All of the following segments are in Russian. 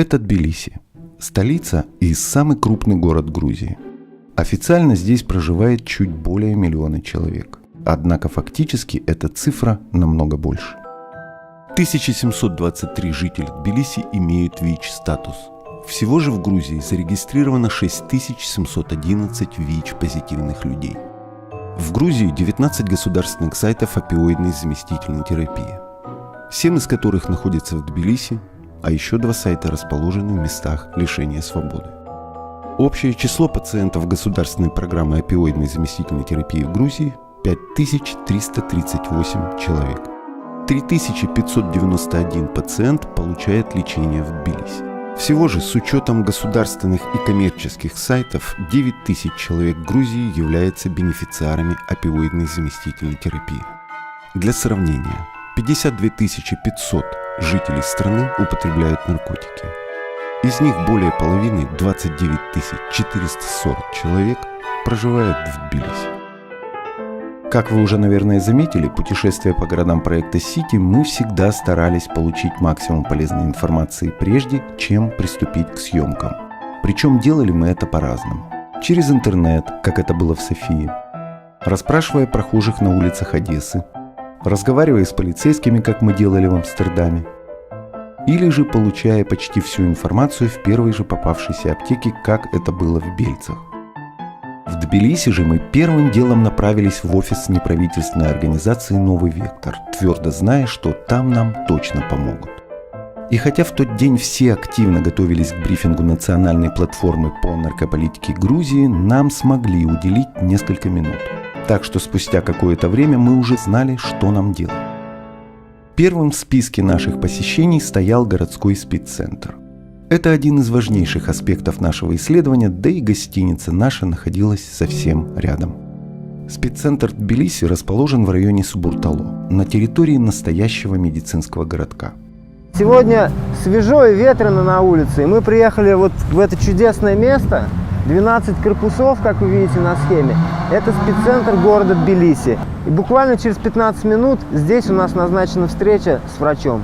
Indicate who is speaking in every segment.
Speaker 1: Это Тбилиси, столица и самый крупный город Грузии. Официально здесь проживает чуть более миллиона человек. Однако фактически эта цифра намного больше. 1723 жителя Тбилиси имеют ВИЧ-статус. Всего же в Грузии зарегистрировано 6711 ВИЧ-позитивных людей. В Грузии 19 государственных сайтов опиоидной заместительной терапии, 7 из которых находятся в Тбилиси, а еще 2 сайта расположены в местах лишения свободы. Общее число пациентов государственной программы опиоидной заместительной терапии в Грузии – 5338 человек. 3591 пациент получает лечение в Тбилиси. Всего же с учетом государственных и коммерческих сайтов 9000 человек в Грузии являются бенефициарами опиоидной заместительной терапии. Для сравнения, 52 500 жителей страны употребляют наркотики. Из них более половины, 29 440 человек, проживают в Тбилиси. Как вы уже, наверное, заметили, путешествуя по городам проекта Сити, мы всегда старались получить максимум полезной информации прежде, чем приступить к съемкам. Причем делали мы это по-разному. Через интернет, как это было в Софии, расспрашивая прохожих на улицах Одессы, разговаривая с полицейскими, как мы делали в Амстердаме, или же получая почти всю информацию в первой же попавшейся аптеке, как это было в Бельцах. В Тбилиси же мы первым делом направились в офис неправительственной организации «Новый вектор», твердо зная, что там нам точно помогут. И хотя в тот день все активно готовились к брифингу национальной платформы по наркополитике Грузии, нам смогли уделить несколько минут. Так что спустя какое-то время мы уже знали, что нам делать. Первым в списке наших посещений стоял городской спеццентр. Это один из важнейших аспектов нашего исследования, да и гостиница наша находилась совсем рядом. Спеццентр Тбилиси расположен в районе Субуртало, на территории настоящего медицинского городка.
Speaker 2: Сегодня свежо и ветрено на улице, и мы приехали вот в это чудесное место. 12 корпусов, как вы видите на схеме, это спеццентр города Тбилиси. И буквально через 15 минут здесь у нас назначена встреча с врачом.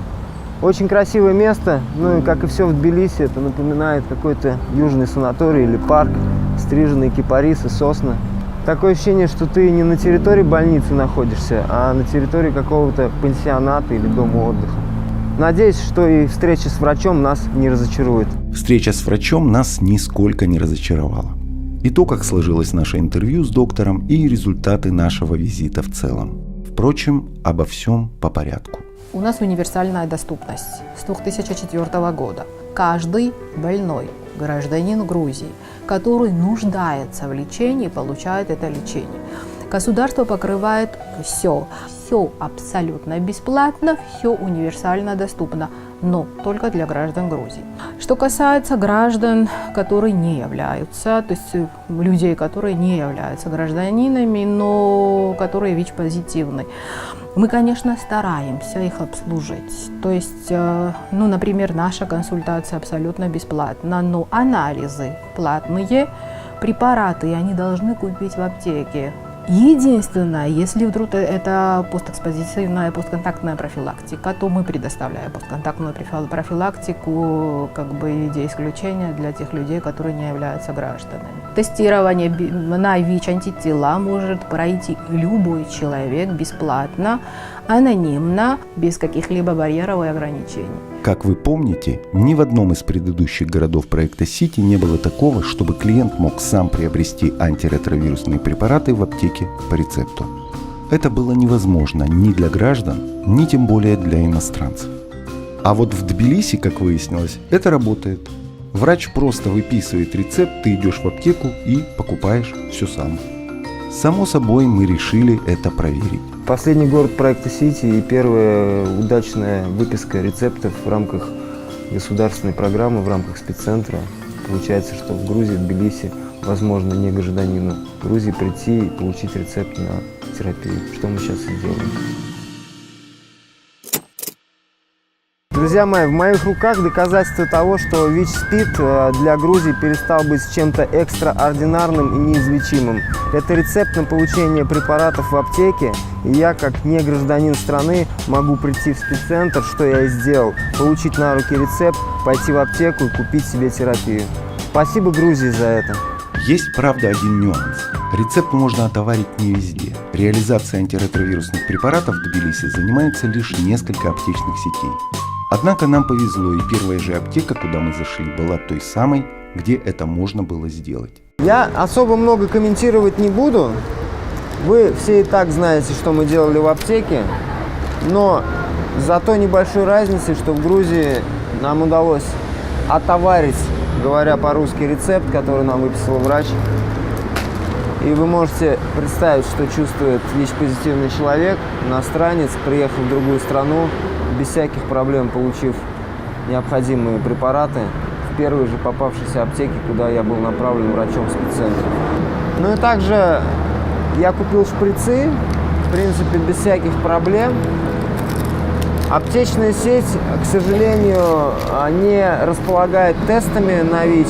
Speaker 2: Очень красивое место, ну и как и все в Тбилиси, это напоминает какой-то южный санаторий или парк, стриженные кипарисы, сосны. Такое ощущение, что ты не на территории больницы находишься, а на территории какого-то пансионата или дома отдыха. Надеюсь, что и встреча с врачом нас не разочарует.
Speaker 1: Встреча с врачом нас нисколько не разочаровала. И то, как сложилось наше интервью с доктором, и результаты нашего визита в целом. Впрочем, обо всем по порядку.
Speaker 3: У нас универсальная доступность с 2004 года. Каждый больной гражданин Грузии, который нуждается в лечении, получает это лечение. Государство покрывает все абсолютно бесплатно, все универсально доступно, но только для граждан Грузии. Что касается граждан, которые не являются, то есть людей, которые не являются гражданинами, но которые ВИЧ-позитивны, мы, конечно, стараемся их обслужить. То есть, например, наша консультация абсолютно бесплатна, но анализы платные, препараты они должны купить в аптеке. Единственное, если вдруг это постэкспозиционная, постконтактная профилактика, то мы предоставляем постконтактную профилактику как бы в виде исключения для тех людей, которые не являются гражданами. Тестирование на ВИЧ-антитела может пройти любой человек бесплатно, анонимно, без каких-либо барьеров и ограничений.
Speaker 1: Как вы помните, ни в одном из предыдущих городов проекта Сити не было такого, чтобы клиент мог сам приобрести антиретровирусные препараты в аптеке по рецепту. Это было невозможно ни для граждан, ни тем более для иностранцев. А вот в Тбилиси, как выяснилось, это работает. Врач просто выписывает рецепт, ты идешь в аптеку и покупаешь все сам. Само собой, мы решили это проверить.
Speaker 2: Последний город проекта Сити и первая удачная выписка рецептов в рамках государственной программы, в рамках спеццентра. Получается, что в Грузии, в Тбилиси, возможно не гражданину Грузии прийти и получить рецепт на терапию, что мы сейчас и делаем. Друзья мои, в моих руках доказательство того, что ВИЧ-СПИД для Грузии перестал быть чем-то экстраординарным и неизлечимым. Это рецепт на получение препаратов в аптеке, и я, как не гражданин страны, могу прийти в СПИД-центр, что я и сделал, получить на руки рецепт, пойти в аптеку и купить себе терапию. Спасибо Грузии за это.
Speaker 1: Есть, правда, один нюанс. Рецепт можно отоварить не везде. Реализацией антиретровирусных препаратов в Тбилиси занимается лишь несколько аптечных сетей. Однако нам повезло, и первая же аптека, куда мы зашли, была той самой, где это можно было сделать.
Speaker 2: Я особо много комментировать не буду. Вы все и так знаете, что мы делали в аптеке. Но за той небольшой разницей, что в Грузии нам удалось отоварить, говоря по-русски, рецепт, который нам выписал врач. И вы можете представить, что чувствует ВИЧ-позитивный человек, иностранец, приехав в другую страну, без всяких проблем получив необходимые препараты в первой же попавшейся аптеке, куда я был направлен врачом в спеццентре. Ну и также я купил шприцы, в принципе, без всяких проблем. Аптечная сеть, к сожалению, не располагает тестами на ВИЧ.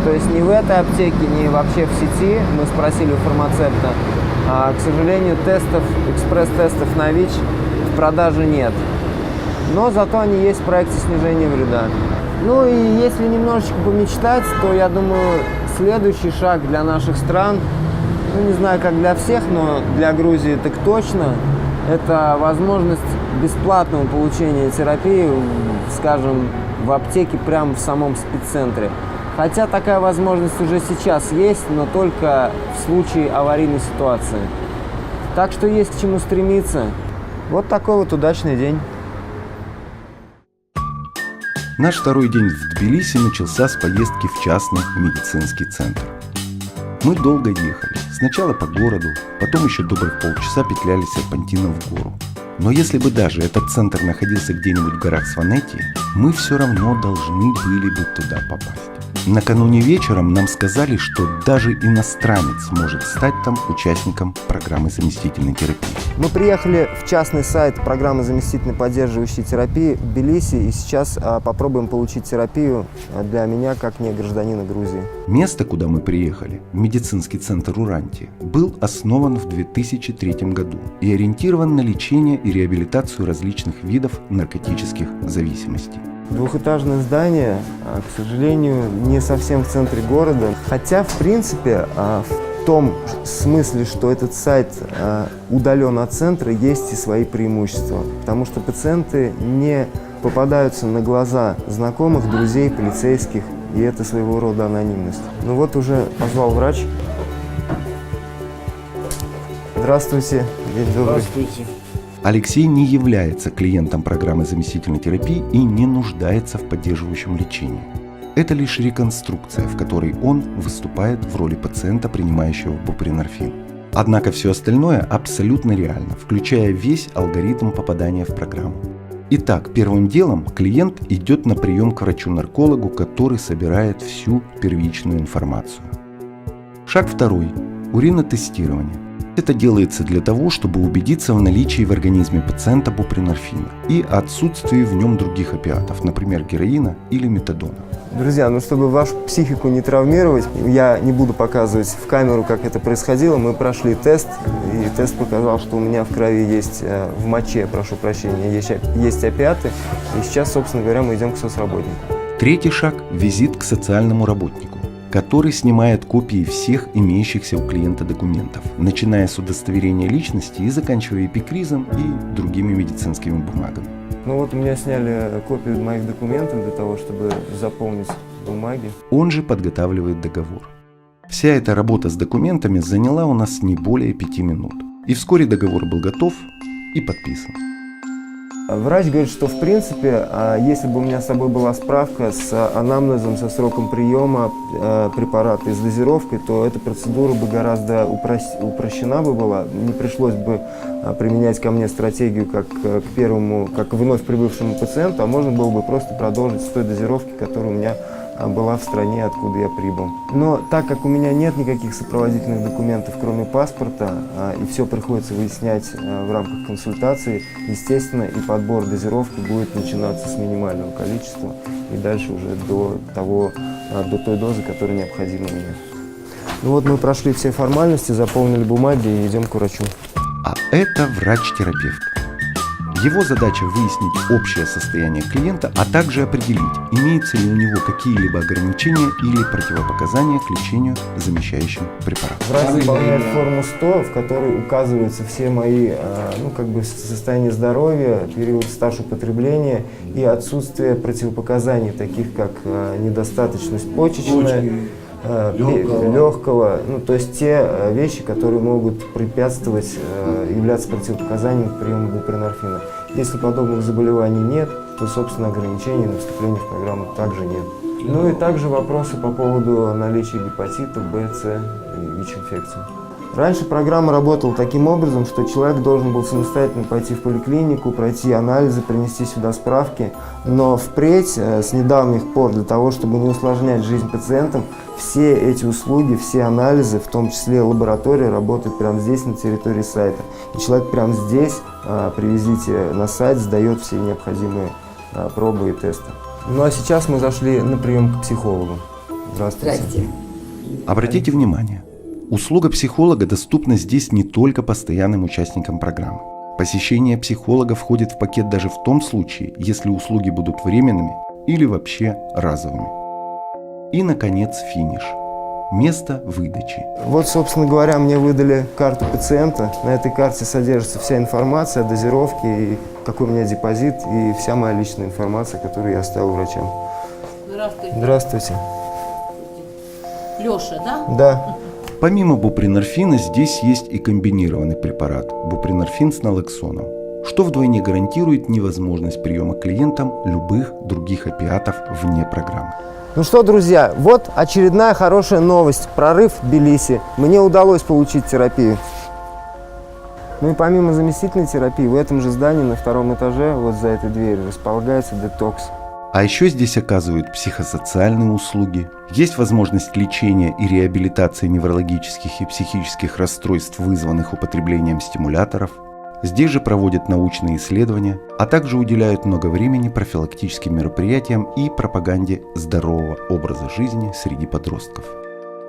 Speaker 2: То есть ни в этой аптеке, ни вообще в сети, мы спросили у фармацевта, к сожалению, экспресс-тестов на ВИЧ в продаже нет. Но зато они есть в проекте снижения вреда. Ну и если немножечко помечтать, то я думаю, следующий шаг для наших стран, ну не знаю, как для всех, но для Грузии так точно, это возможность бесплатного получения терапии, скажем, в аптеке прямо в самом спеццентре. Хотя такая возможность уже сейчас есть, но только в случае аварийной ситуации. Так что есть к чему стремиться. Вот такой вот удачный день.
Speaker 1: Наш второй день в Тбилиси начался с поездки в частный медицинский центр. Мы долго ехали. Сначала по городу, потом еще добрых полчаса петляли с серпантином в гору. Но если бы даже этот центр находился где-нибудь в горах Сванети, мы все равно должны были бы туда попасть. Накануне вечером нам сказали, что даже иностранец может стать там участником программы заместительной терапии.
Speaker 2: Мы приехали в частный сайт программы заместительной поддерживающей терапии в Тбилиси и сейчас попробуем получить терапию для меня как не гражданина Грузии.
Speaker 1: Место, куда мы приехали, медицинский центр Уранти, был основан в 2003 году и ориентирован на лечение и реабилитацию различных видов наркотических зависимостей.
Speaker 2: Двухэтажное здание, к сожалению, не совсем в центре города. Хотя, в принципе, в том смысле, что этот сайт удален от центра, есть и свои преимущества. Потому что пациенты не попадаются на глаза знакомых, друзей, полицейских. И это своего рода анонимность. Ну вот уже позвал врач. Здравствуйте. День добрый.
Speaker 4: Здравствуйте.
Speaker 1: Алексей не является клиентом программы заместительной терапии и не нуждается в поддерживающем лечении. Это лишь реконструкция, в которой он выступает в роли пациента, принимающего бупринорфин. Однако все остальное абсолютно реально, включая весь алгоритм попадания в программу. Итак, первым делом клиент идет на прием к врачу-наркологу, который собирает всю первичную информацию. Шаг второй – уринотестирование. Это делается для того, чтобы убедиться в наличии в организме пациента бупринорфина и отсутствии в нем других опиатов, например, героина или метадона.
Speaker 2: Друзья, ну чтобы вашу психику не травмировать, я не буду показывать в камеру, как это происходило. Мы прошли тест, и тест показал, что у меня в крови есть, в моче, прошу прощения, есть опиаты. И сейчас, собственно говоря, мы идем к соцработнику.
Speaker 1: Третий шаг – визит к социальному работнику, который снимает копии всех имеющихся у клиента документов, начиная с удостоверения личности и заканчивая эпикризом и другими медицинскими бумагами.
Speaker 2: Ну вот у меня сняли копию моих документов для того, чтобы заполнить бумаги.
Speaker 1: Он же подготавливает договор. Вся эта работа с документами заняла у нас не более 5 минут. И вскоре договор был готов и подписан.
Speaker 2: Врач говорит, что в принципе, если бы у меня с собой была справка с анамнезом, со сроком приема препарата и с дозировкой, то эта процедура бы гораздо упрощена бы была. Не пришлось бы применять ко мне стратегию как к первому, как к вновь прибывшему пациенту, а можно было бы просто продолжить с той дозировки, которая у меня была в стране, откуда я прибыл. Но так как у меня нет никаких сопроводительных документов, кроме паспорта, и все приходится выяснять в рамках консультации, естественно, и подбор дозировки будет начинаться с минимального количества и дальше уже до той дозы, которая необходима мне. Ну вот мы прошли все формальности, заполнили бумаги и идем к врачу.
Speaker 1: А это врач-терапевт. Его задача выяснить общее состояние клиента, а также определить, имеются ли у него какие-либо ограничения или противопоказания к лечению замещающим препаратом.
Speaker 2: Врач заполняет форму 100, в которой указываются все мои состояние здоровья, период, стаж употребления и отсутствие противопоказаний, таких как недостаточность почечная, легкого, то есть те вещи, которые могут препятствовать, являться противопоказанием к приему бупринорфина. Если подобных заболеваний нет, то, собственно, ограничений на вступление в программу также нет. Ну и также вопросы по поводу наличия гепатита, Б, С и ВИЧ-инфекции. Раньше программа работала таким образом, что человек должен был самостоятельно пойти в поликлинику, пройти анализы, принести сюда справки, но впредь, с недавних пор, для того, чтобы не усложнять жизнь пациентам, все эти услуги, все анализы, в том числе лаборатория, работают прямо здесь, на территории сайта. И человек прямо здесь, при визите на сайт, сдает все необходимые пробы и тесты. Ну а сейчас мы зашли на прием к психологу. Здравствуйте.
Speaker 4: Здравствуйте.
Speaker 1: Обратите внимание, услуга психолога доступна здесь не только постоянным участникам программы. Посещение психолога входит в пакет даже в том случае, если услуги будут временными или вообще разовыми. И, наконец, финиш. Место выдачи.
Speaker 2: Вот, собственно говоря, мне выдали карту пациента. На этой карте содержится вся информация о дозировке, и какой у меня депозит, и вся моя личная информация, которую я оставил врачам.
Speaker 4: Здравствуйте.
Speaker 2: Здравствуйте.
Speaker 4: Леша, да?
Speaker 2: Да.
Speaker 1: Помимо бупринорфина здесь есть и комбинированный препарат – бупринорфин с налоксоном, что вдвойне гарантирует невозможность приема клиентам любых других опиатов вне программы.
Speaker 2: Ну что, друзья, вот очередная хорошая новость. Прорыв в Тбилиси. Мне удалось получить терапию. Ну и помимо заместительной терапии, в этом же здании на втором этаже, вот за этой дверью, располагается детокс.
Speaker 1: А еще здесь оказывают психосоциальные услуги. Есть возможность лечения и реабилитации неврологических и психических расстройств, вызванных употреблением стимуляторов. Здесь же проводят научные исследования, а также уделяют много времени профилактическим мероприятиям и пропаганде здорового образа жизни среди подростков.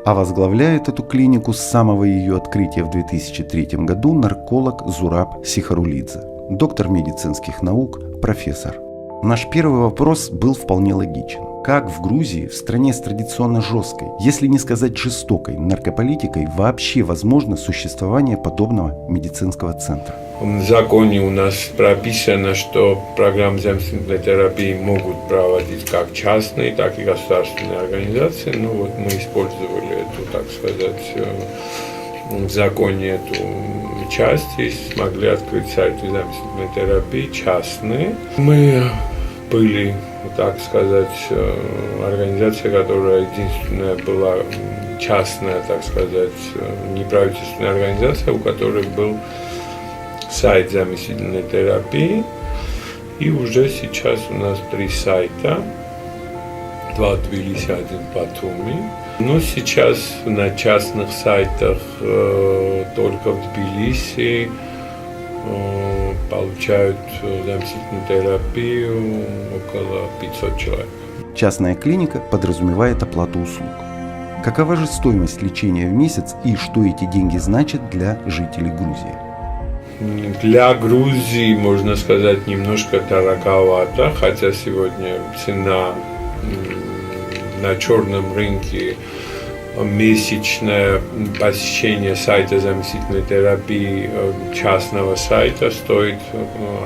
Speaker 1: А возглавляет эту клинику с самого ее открытия в 2003 году нарколог Зураб Сихарулидзе, доктор медицинских наук, профессор. Наш первый вопрос был вполне логичен. Как в Грузии, в стране с традиционно жесткой, если не сказать жестокой, наркополитикой, вообще возможно существование подобного медицинского центра?
Speaker 5: В законе у нас прописано, что программы заместительной терапии могут проводить как частные, так и государственные организации. Ну вот мы использовали эту, так сказать, в законе эту часть и смогли открыть сайты заместительной терапии частные. Мы были, так сказать, организация, которая единственная была частная, так сказать, неправительственная организация, у которой был сайт заместительной терапии. И уже сейчас у нас 3 сайта. 2 в Тбилиси, 1 в Батуми. Но сейчас на частных сайтах только в Тбилиси получают заместительную терапию около 500 человек.
Speaker 1: Частная клиника подразумевает оплату услуг. Какова же стоимость лечения в месяц и что эти деньги значат для жителей Грузии?
Speaker 5: Для Грузии, можно сказать, немножко дороговато, хотя сегодня цена на черном рынке месячное посещение сайта заместительной терапии частного сайта стоит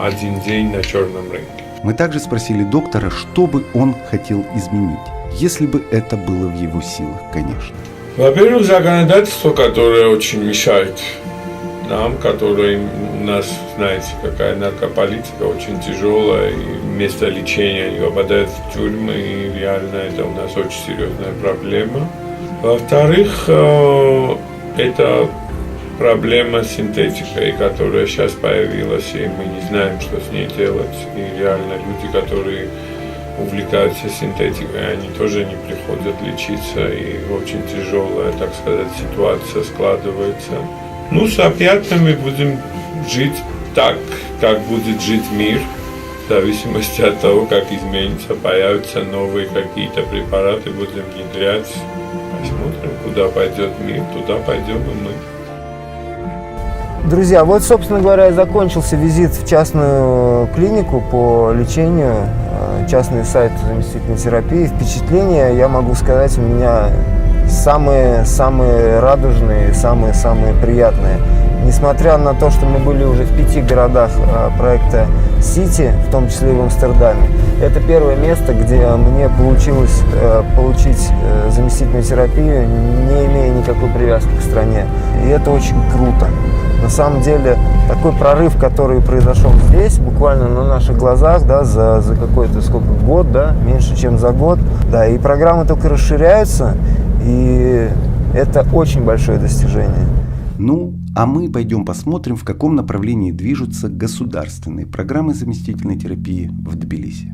Speaker 5: 1 день на черном рынке.
Speaker 1: Мы также спросили доктора, что бы он хотел изменить, если бы это было в его силах, конечно.
Speaker 5: Во-первых, законодательство, которое очень мешает нам, которое у нас, знаете, какая наркополитика очень тяжелая, и вместо лечения они попадают в тюрьмы, и реально это у нас очень серьезная проблема. Во-вторых, это проблема с синтетикой, которая сейчас появилась, и мы не знаем, что с ней делать. И реально люди, которые увлекаются синтетикой, они тоже не приходят лечиться, и очень тяжелая, так сказать, ситуация складывается. Ну, с опиатами будем жить так, как будет жить мир, в зависимости от того, как изменится, появятся новые какие-то препараты, будем внедрять, посмотрим, куда пойдет мир, туда пойдем и мы.
Speaker 2: Друзья, вот, собственно говоря, и закончился визит в частную клинику по лечению, частный сайт заместительной терапии. Впечатления, я могу сказать, у меня самые радужные, самые приятные. Несмотря на то, что мы были уже в 5 городах проекта Сити, в том числе и в Амстердаме, это первое место, где мне получилось получить заместительную терапию, не имея никакой привязки к стране. И это очень круто. На самом деле, такой прорыв, который произошел здесь, буквально на наших глазах, да, за какой-то год, да, меньше, чем за год, да, и программы только расширяются, и это очень большое достижение.
Speaker 1: Ну, а мы пойдем посмотрим, в каком направлении движутся государственные программы заместительной терапии в Тбилиси.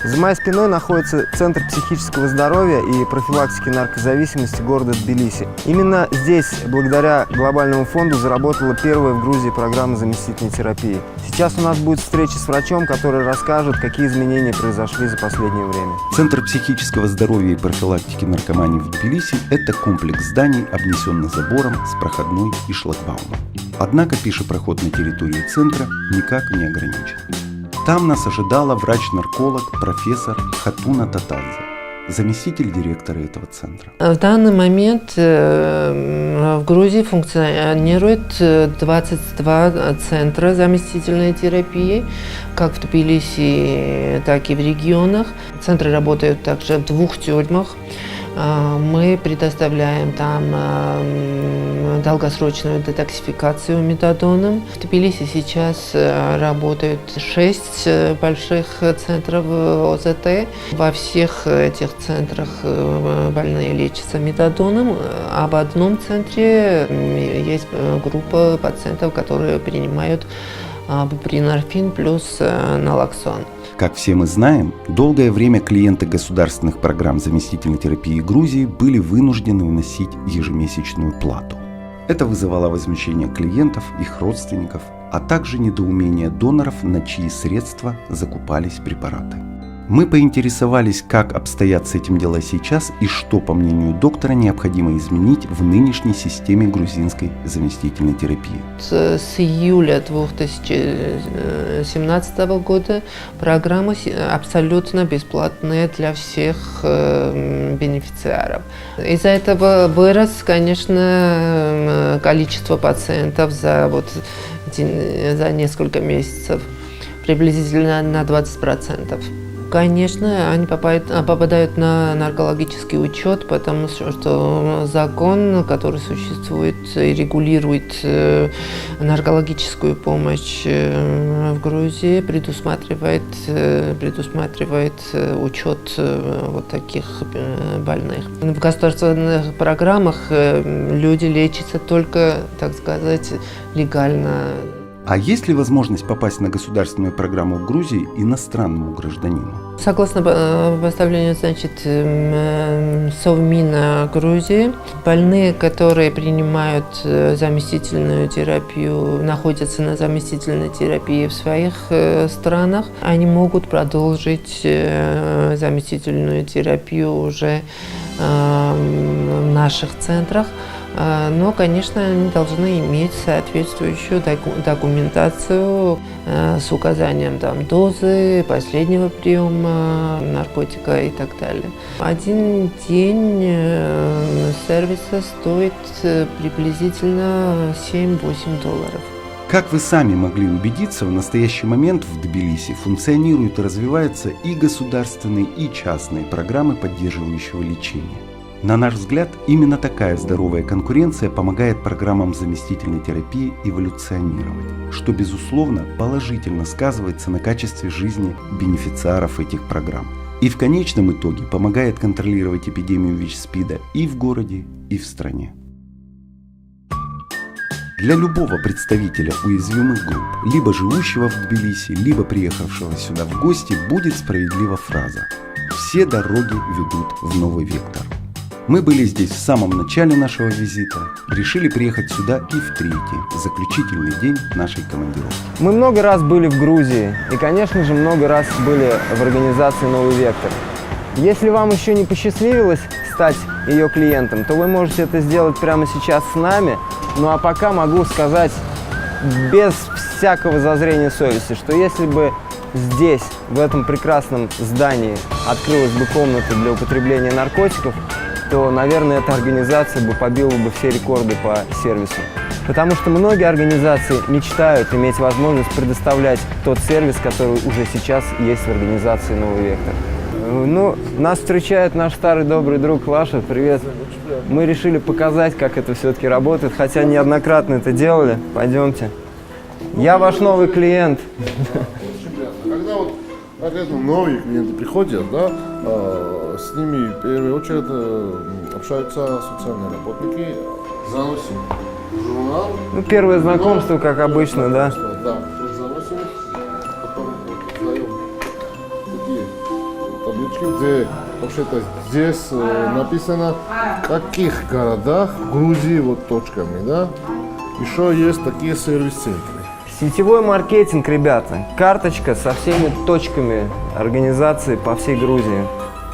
Speaker 2: За моей спиной находится Центр психического здоровья и профилактики наркозависимости города Тбилиси. Именно здесь, благодаря глобальному фонду, заработала первая в Грузии программа заместительной терапии. Сейчас у нас будет встреча с врачом, который расскажет, какие изменения произошли за последнее время.
Speaker 1: Центр психического здоровья и профилактики наркомании в Тбилиси – это комплекс зданий, обнесенный забором с проходной и шлагбаумом. Однако пешепроход на территории центра никак не ограничен. Там нас ожидала врач-нарколог, профессор Хатуна Татадзе, заместитель директора этого центра.
Speaker 4: В данный момент в Грузии функционирует 22 центра заместительной терапии, как в Тбилиси, так и в регионах. Центры работают также в 2 тюрьмах. Мы предоставляем там долгосрочную детоксификацию метадоном. В Тбилиси сейчас работают 6 больших центров ОЗТ. Во всех этих центрах больные лечатся метадоном, а в одном центре есть группа пациентов, которые принимают бупринорфин плюс налоксон.
Speaker 1: Как все мы знаем, долгое время клиенты государственных программ заместительной терапии Грузии были вынуждены вносить ежемесячную плату. Это вызывало возмущение клиентов, их родственников, а также недоумение доноров, на чьи средства закупались препараты. Мы поинтересовались, как обстоят с этим дела сейчас и что, по мнению доктора, необходимо изменить в нынешней системе грузинской заместительной терапии.
Speaker 4: С июля 2017 года программа абсолютно бесплатная для всех бенефициаров. Из-за этого вырос, конечно, количество пациентов за несколько месяцев приблизительно на 20%. Конечно, они попадают на наркологический учет, потому что закон, который существует и регулирует наркологическую помощь в Грузии, предусматривает учет вот таких больных. В государственных программах люди лечатся только, так сказать, легально.
Speaker 1: А есть ли возможность попасть на государственную программу в Грузии иностранному гражданину?
Speaker 4: Согласно постановлению, Совмина Грузии, больные, которые принимают заместительную терапию, находятся на заместительной терапии в своих странах, они могут продолжить заместительную терапию уже в наших центрах. Но, конечно, они должны иметь соответствующую документацию с указанием дозы, последнего приема наркотика и так далее. Один день сервиса стоит приблизительно $7-8.
Speaker 1: Как вы сами могли убедиться, в настоящий момент в Тбилиси функционируют и развиваются и государственные, и частные программы поддерживающего лечения. На наш взгляд, именно такая здоровая конкуренция помогает программам заместительной терапии эволюционировать, что, безусловно, положительно сказывается на качестве жизни бенефициаров этих программ. И в конечном итоге помогает контролировать эпидемию ВИЧ-СПИДа и в городе, и в стране. Для любого представителя уязвимых групп, либо живущего в Тбилиси, либо приехавшего сюда в гости, будет справедлива фраза: «Все дороги ведут в новый вектор». Мы были здесь в самом начале нашего визита, решили приехать сюда и в третий, заключительный день нашей командировки.
Speaker 2: Мы много раз были в Грузии и, конечно же, много раз были в организации «Новый вектор». Если вам еще не посчастливилось стать ее клиентом, то вы можете это сделать прямо сейчас с нами. Ну а пока могу сказать без всякого зазрения совести, что если бы здесь, в этом прекрасном здании, открылась бы комната для употребления наркотиков, то, наверное, эта организация бы побила бы все рекорды по сервису. Потому что многие организации мечтают иметь возможность предоставлять тот сервис, который уже сейчас есть в организации «Новый вектор». Ну, нас встречает наш старый добрый друг Лаша. Привет. Мы решили показать, как это все-таки работает, хотя неоднократно это делали. Пойдемте. Я ваш новый клиент.
Speaker 6: Когда вот конкретно новые клиенты приходят, да, с ними в первую очередь общаются социальные работники, заносим журнал.
Speaker 2: Ну, первое знакомство, как обычно, да?
Speaker 6: Да, заносим, потом даем такие таблички, где вообще-то здесь написано, в каких городах Грузии вот точками, да. Еще есть такие сервис-центры.
Speaker 2: Сетевой маркетинг, ребята. Карточка со всеми точками организации по всей Грузии.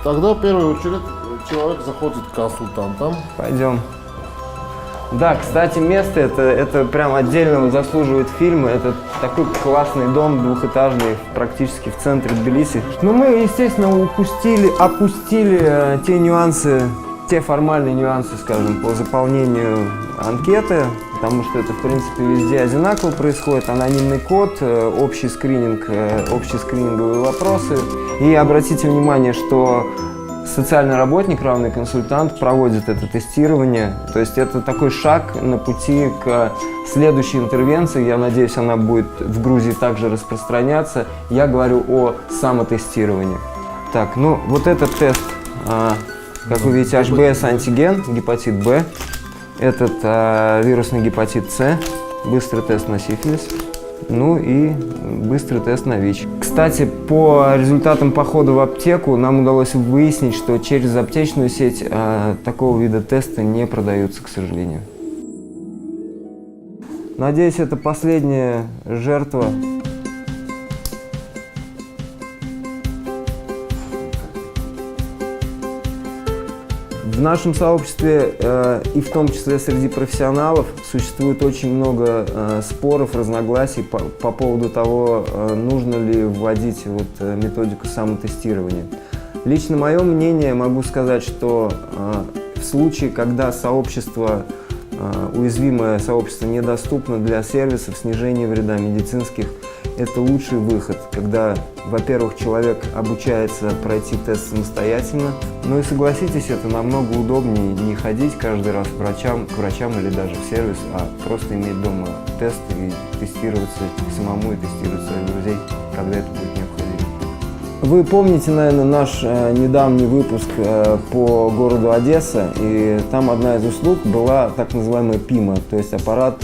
Speaker 6: Тогда в первую очередь человек заходит к консультантам.
Speaker 2: Пойдем. Да, кстати, место это прям отдельно заслуживает фильма. Это такой классный дом двухэтажный, практически в центре Тбилиси. Но мы, естественно, опустили те нюансы, те формальные нюансы, скажем, по заполнению анкеты, потому что это, в принципе, везде одинаково происходит. Анонимный код, общий скрининг, общие скрининговые вопросы. И обратите внимание, что социальный работник, равный консультант, проводит это тестирование. То есть это такой шаг на пути к следующей интервенции. Я надеюсь, она будет в Грузии также распространяться. Я говорю о самотестировании. Так, ну вот этот тест, как вы видите, HBS-антиген, гепатит Б. Этот вирусный гепатит С, быстрый тест на сифилис, ну и быстрый тест на ВИЧ. Кстати, по результатам похода в аптеку нам удалось выяснить, что через аптечную сеть такого вида теста не продаются, к сожалению. Надеюсь, это последняя жертва. В нашем сообществе, и в том числе среди профессионалов, существует очень много споров, разногласий по поводу того, нужно ли вводить методику самотестирования. Лично мое мнение, могу сказать, что в случае, когда уязвимое сообщество недоступно для сервисов снижения вреда медицинских, это лучший выход, когда, во-первых, человек обучается пройти тест самостоятельно. Ну и согласитесь, это намного удобнее не ходить каждый раз к врачам или даже в сервис, а просто иметь дома тест и тестироваться самому и тестировать своих друзей, когда это будет необходимо. Вы помните, наверное, наш недавний выпуск по городу Одесса, и там одна из услуг была так называемая ПИМА, то есть аппарат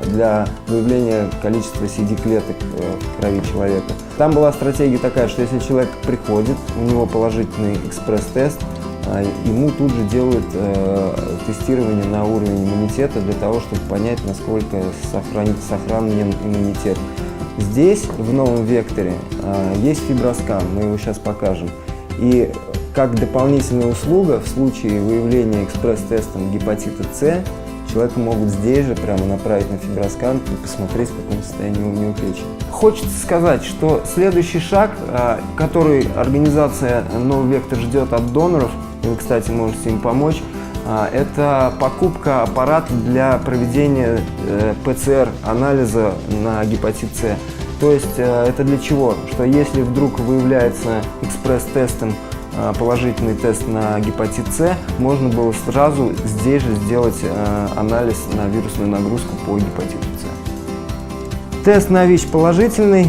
Speaker 2: для выявления количества CD-клеток в крови человека. Там была стратегия такая, что если человек приходит, у него положительный экспресс-тест, ему тут же делают тестирование на уровень иммунитета для того, чтобы понять, насколько сохранен иммунитет. Здесь, в новом векторе, есть фиброскан, мы его сейчас покажем. И как дополнительная услуга в случае выявления экспресс-тестом гепатита С, человека могут здесь же прямо направить на фиброскан и посмотреть, в каком состоянии у него печень. Хочется сказать, что следующий шаг, который организация «Новый вектор» ждет от доноров, и вы, кстати, можете им помочь, это покупка аппарата для проведения ПЦР-анализа на гепатит С. То есть это для чего? Что если вдруг выявляется экспресс-тестом положительный тест на гепатит С, можно было сразу здесь же сделать анализ на вирусную нагрузку по гепатиту С. Тест на ВИЧ положительный,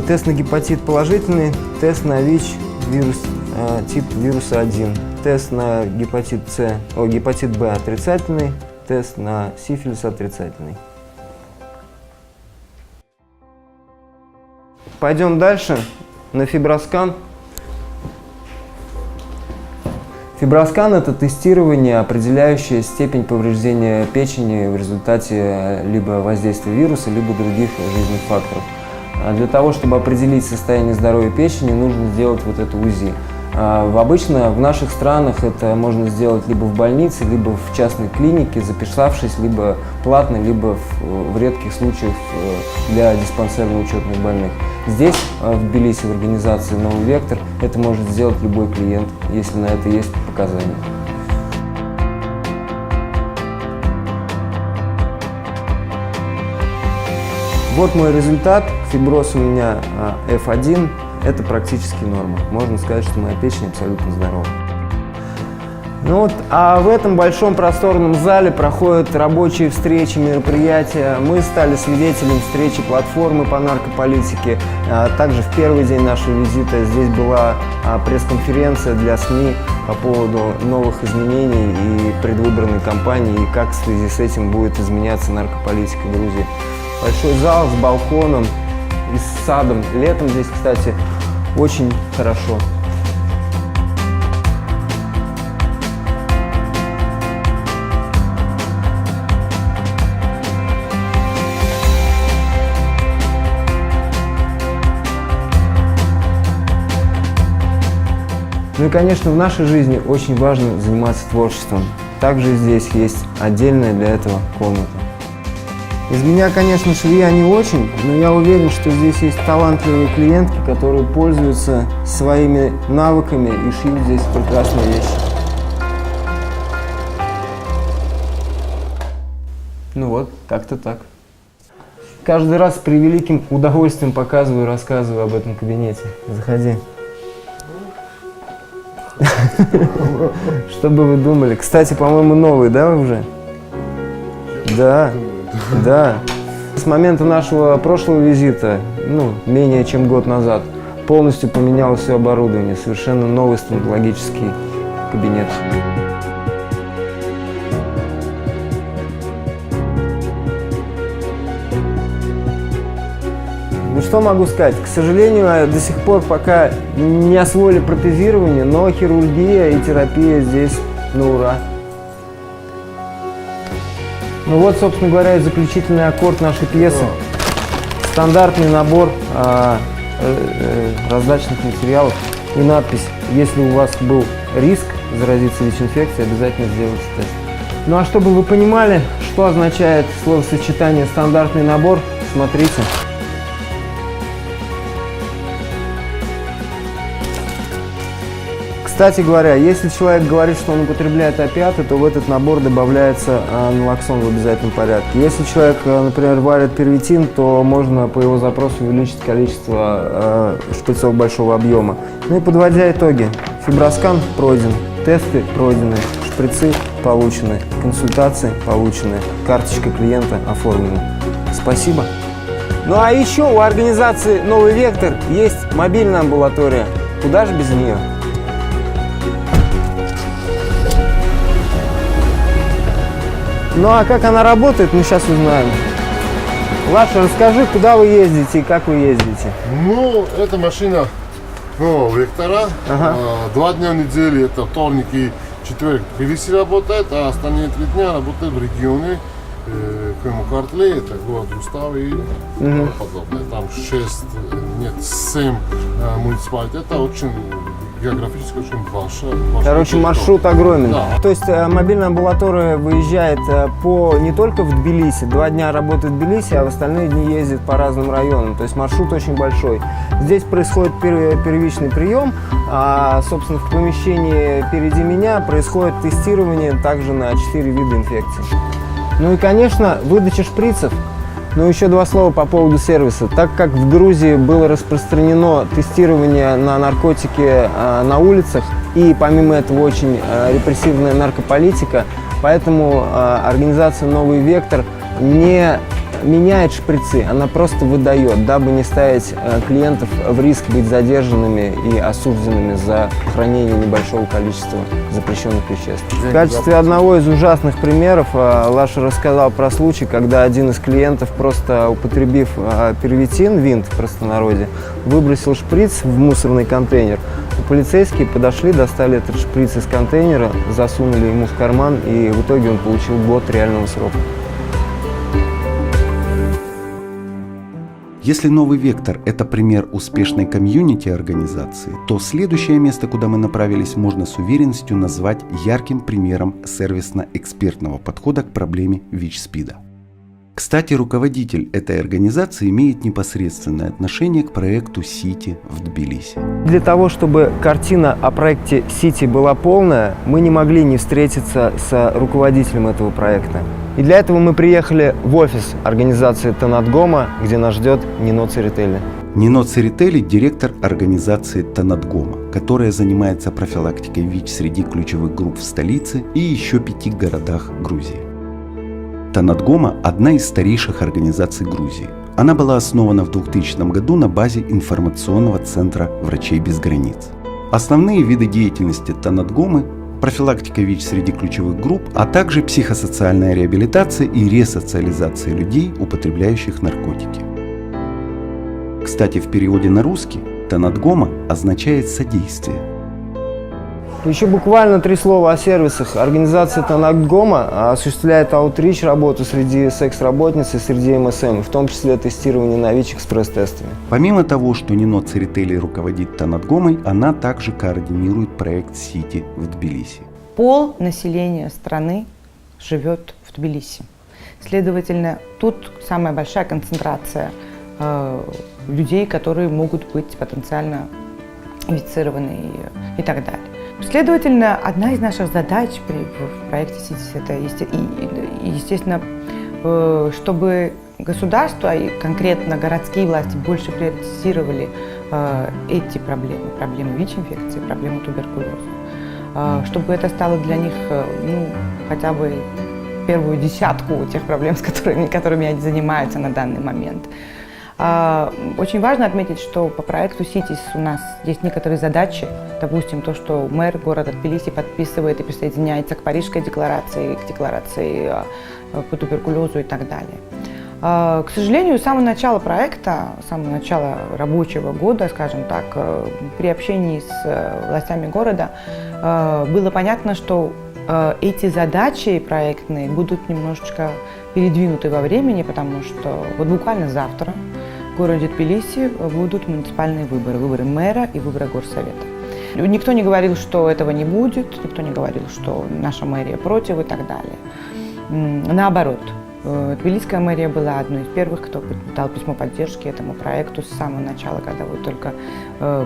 Speaker 2: тест на гепатит положительный, тест на ВИЧ тип вируса 1. Тест на гепатит Б отрицательный, тест на сифилис отрицательный. Пойдем дальше на фиброскан. Фиброскан – это тестирование, определяющее степень повреждения печени в результате либо воздействия вируса, либо других жизненных факторов. Для того, чтобы определить состояние здоровья печени, нужно сделать вот это УЗИ. Обычно в наших странах это можно сделать либо в больнице, либо в частной клинике, записавшись либо платно, либо в редких случаях для диспансерно-учетных больных. Здесь, в Тбилиси, в организации «Новый вектор», это может сделать любой клиент, если на это есть показания. Вот мой результат. Фиброз у меня F1. Это практически норма. Можно сказать, что моя печень абсолютно здорова. Ну вот, а в этом большом просторном зале проходят рабочие встречи, мероприятия. Мы стали свидетелем встречи платформы по наркополитике. Также в первый день нашего визита здесь была пресс-конференция для СМИ по поводу новых изменений и предвыборной кампании, и как в связи с этим будет изменяться наркополитика в Грузии. Большой зал с балконом и с садом. Летом здесь, кстати, очень хорошо. Ну и, конечно, в нашей жизни очень важно заниматься творчеством. Также здесь есть отдельная для этого комната. Из меня, конечно, швея не очень, но я уверен, что здесь есть талантливые клиентки, которые пользуются своими навыками и шьют здесь прекрасные вещи. Ну вот, как-то так. Каждый раз с превеликим удовольствием показываю и рассказываю об этом кабинете. Заходи. Что бы вы думали? Кстати, по-моему, новый, да, уже? Да. Да. С момента нашего прошлого визита, менее чем год назад, полностью поменялось все оборудование. Совершенно новый стоматологический кабинет. Ну что могу сказать? К сожалению, до сих пор пока не освоили протезирование, но хирургия и терапия здесь на ура. Ну вот, собственно говоря, и заключительный аккорд нашей пьесы. Стандартный набор раздаточных материалов и надпись: если у вас был риск заразиться ВИЧ-инфекцией, обязательно сделайте тест. Ну а чтобы вы понимали, что означает словосочетание «стандартный набор», смотрите. Кстати говоря, если человек говорит, что он употребляет опиаты, то в этот набор добавляется налоксон в обязательном порядке. Если человек, например, варит первитин, то можно по его запросу увеличить количество шприцов большого объема. Ну и подводя итоги, фиброскан пройден, тесты пройдены, шприцы получены, консультации получены, карточка клиента оформлена. Спасибо. Ну а еще у организации «Новый вектор» есть мобильная амбулатория. Куда же без нее? Ну а как она работает, мы сейчас узнаем. Лаша, расскажи, куда вы ездите и как вы ездите?
Speaker 6: Ну, эта машина нового вектора.
Speaker 2: Ага.
Speaker 6: 2 дня в неделю, это вторник и четверг, в Тбилиси работает, а остальные 3 дня работает в регионе. Кхемокартле, это город Рустав и подобное. Там 7 муниципалитетов, очень географически очень большая.
Speaker 2: Короче, маршрут огромен.
Speaker 6: Да.
Speaker 2: То есть мобильная амбулатория выезжает не только в Тбилиси, 2 дня работает в Тбилиси, а в остальные дни ездит по разным районам. То есть маршрут очень большой. Здесь происходит первичный прием, а, собственно, в помещении впереди меня происходит тестирование также на 4 вида инфекций. Ну и, конечно, выдача шприцев. Ну, еще 2 слова по поводу сервиса. Так как в Грузии было распространено тестирование на наркотики на улицах, и помимо этого очень репрессивная наркополитика, поэтому организация «Новый вектор» не меняет шприцы, она просто выдает, дабы не ставить клиентов в риск быть задержанными и осужденными за хранение небольшого количества запрещенных веществ. В качестве одного из ужасных примеров Лаша рассказал про случай, когда один из клиентов, просто употребив первитин, винт в простонародье, выбросил шприц в мусорный контейнер. Полицейские подошли, достали этот шприц из контейнера, засунули ему в карман, и в итоге он получил год реального срока.
Speaker 1: Если новый вектор – это пример успешной комьюнити-организации, то следующее место, куда мы направились, можно с уверенностью назвать ярким примером сервисно-экспертного подхода к проблеме ВИЧ-СПИДа. Кстати, руководитель этой организации имеет непосредственное отношение к проекту «Сити» в Тбилиси.
Speaker 2: Для того, чтобы картина о проекте «Сити» была полная, мы не могли не встретиться с руководителем этого проекта. И для этого мы приехали в офис организации Танатгома, где нас ждет Нино Церетели.
Speaker 1: Нино Церетели – директор организации Танатгома, которая занимается профилактикой ВИЧ среди ключевых групп в столице и еще 5 городах Грузии. Танатгома – одна из старейших организаций Грузии. Она была основана в 2000 году на базе информационного центра «Врачей без границ». Основные виды деятельности Танатгомы – профилактика ВИЧ среди ключевых групп, а также психосоциальная реабилитация и ресоциализация людей, употребляющих наркотики. Кстати, в переводе на русский Танатгома означает «содействие».
Speaker 2: Еще буквально 3 слова о сервисах. Организация Танатгома осуществляет аутрич работу среди секс-работниц и среди МСМ, в том числе тестирование на ВИЧ экспресс-тестами.
Speaker 1: Помимо того, что Нино Церетели руководит Танатгомой, она также координирует проект «Сити» в Тбилиси.
Speaker 7: Пол населения страны живет в Тбилиси. Следовательно, тут самая большая концентрация людей, которые могут быть потенциально инфицированы и так далее. Следовательно, одна из наших задач в проекте «Сити» это, естественно, чтобы государство и конкретно городские власти больше приоритизировали эти проблемы ВИЧ-инфекции, проблему туберкулеза, чтобы это стало для них хотя бы первую десятку тех проблем, с которыми они занимаются на данный момент. Очень важно отметить, что по проекту «Сити» у нас есть некоторые задачи. Допустим, то, что мэр города Тбилиси подписывает и присоединяется к Парижской декларации, к декларации по туберкулезу и так далее. К сожалению, с самого начала проекта, с самого начала рабочего года, скажем так, при общении с властями города было понятно, что эти задачи проектные будут немножечко передвинуты во времени, потому что вот буквально завтра в городе Тбилиси будут муниципальные выборы, выборы мэра и выборы горсовета. Никто не говорил, что этого не будет, никто не говорил, что наша мэрия против и так далее. Наоборот, Тбилисская мэрия была одной из первых, кто дал письмо поддержки этому проекту с самого начала, когда вот только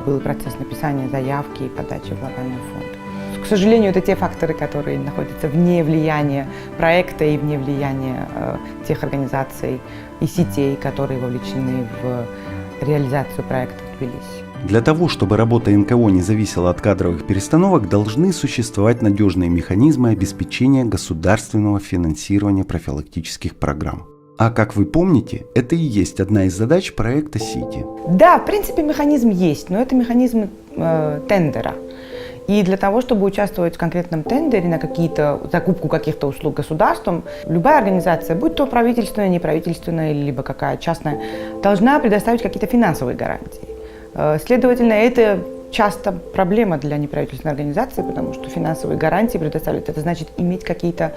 Speaker 7: был процесс написания заявки и подачи в глобальный фонд. К сожалению, это те факторы, которые находятся вне влияния проекта и вне влияния тех организаций и сетей, которые вовлечены в реализацию проекта в Тбилиси.
Speaker 1: Для того, чтобы работа НКО не зависела от кадровых перестановок, должны существовать надежные механизмы обеспечения государственного финансирования профилактических программ. А как вы помните, это и есть одна из задач проекта «Сити».
Speaker 7: Да, в принципе, механизм есть, но это механизм тендера. И для того, чтобы участвовать в конкретном тендере на закупку каких-то услуг государством, любая организация, будь то правительственная, неправительственная, либо какая частная, должна предоставить какие-то финансовые гарантии. Следовательно, это часто проблема для неправительственной организации, потому что финансовые гарантии предоставить, это значит иметь какие-то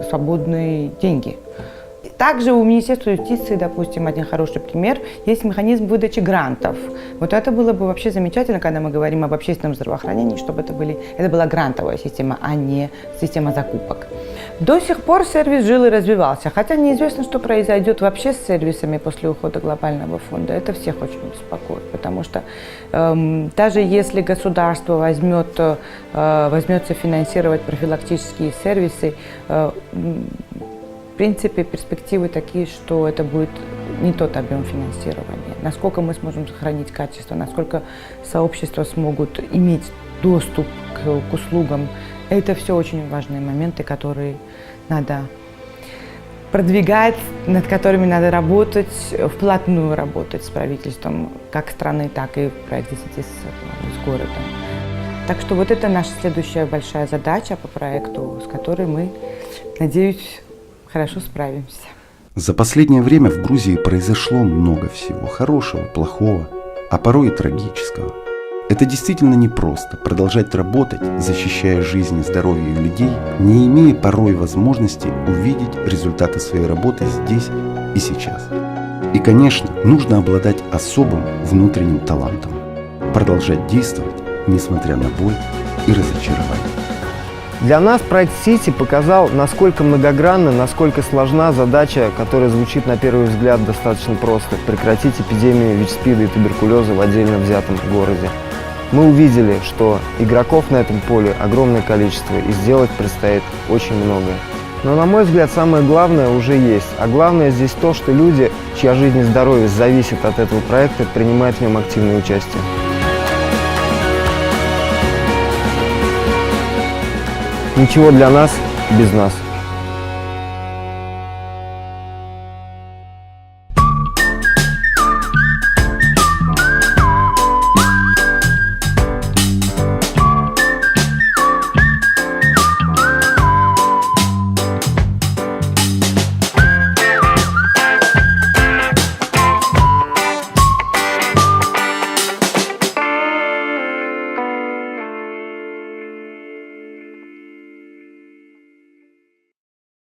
Speaker 7: свободные деньги. Также у Министерства юстиции, допустим, один хороший пример, есть механизм выдачи грантов. Вот это было бы вообще замечательно, когда мы говорим об общественном здравоохранении, чтобы это была грантовая система, а не система закупок. До сих пор сервис жил и развивался, хотя неизвестно, что произойдет вообще с сервисами после ухода глобального фонда. Это всех очень беспокоит, потому что даже если государство возьмется финансировать профилактические сервисы, в принципе, перспективы такие, что это будет не тот объем финансирования. Насколько мы сможем сохранить качество, насколько сообщества смогут иметь доступ к услугам. Это все очень важные моменты, которые надо продвигать, над которыми надо работать, вплотную работать с правительством, как страны, так и в правительстве с городом. Так что вот это наша следующая большая задача по проекту, с которой мы, надеюсь, хорошо справимся.
Speaker 1: За последнее время в Грузии произошло много всего, хорошего, плохого, а порой и трагического. Это действительно непросто продолжать работать, защищая жизнь и здоровье людей, не имея порой возможности увидеть результаты своей работы здесь и сейчас. И, конечно, нужно обладать особым внутренним талантом, продолжать действовать, несмотря на боль и разочарование.
Speaker 2: Для нас проект «Сити» показал, насколько многогранна, насколько сложна задача, которая звучит на первый взгляд достаточно просто – прекратить эпидемию ВИЧ-СПИДа и туберкулеза в отдельно взятом городе. Мы увидели, что игроков на этом поле огромное количество, и сделать предстоит очень многое. Но, на мой взгляд, самое главное уже есть. А главное здесь то, что люди, чья жизнь и здоровье зависят от этого проекта, принимают в нем активное участие. Ничего для нас без нас.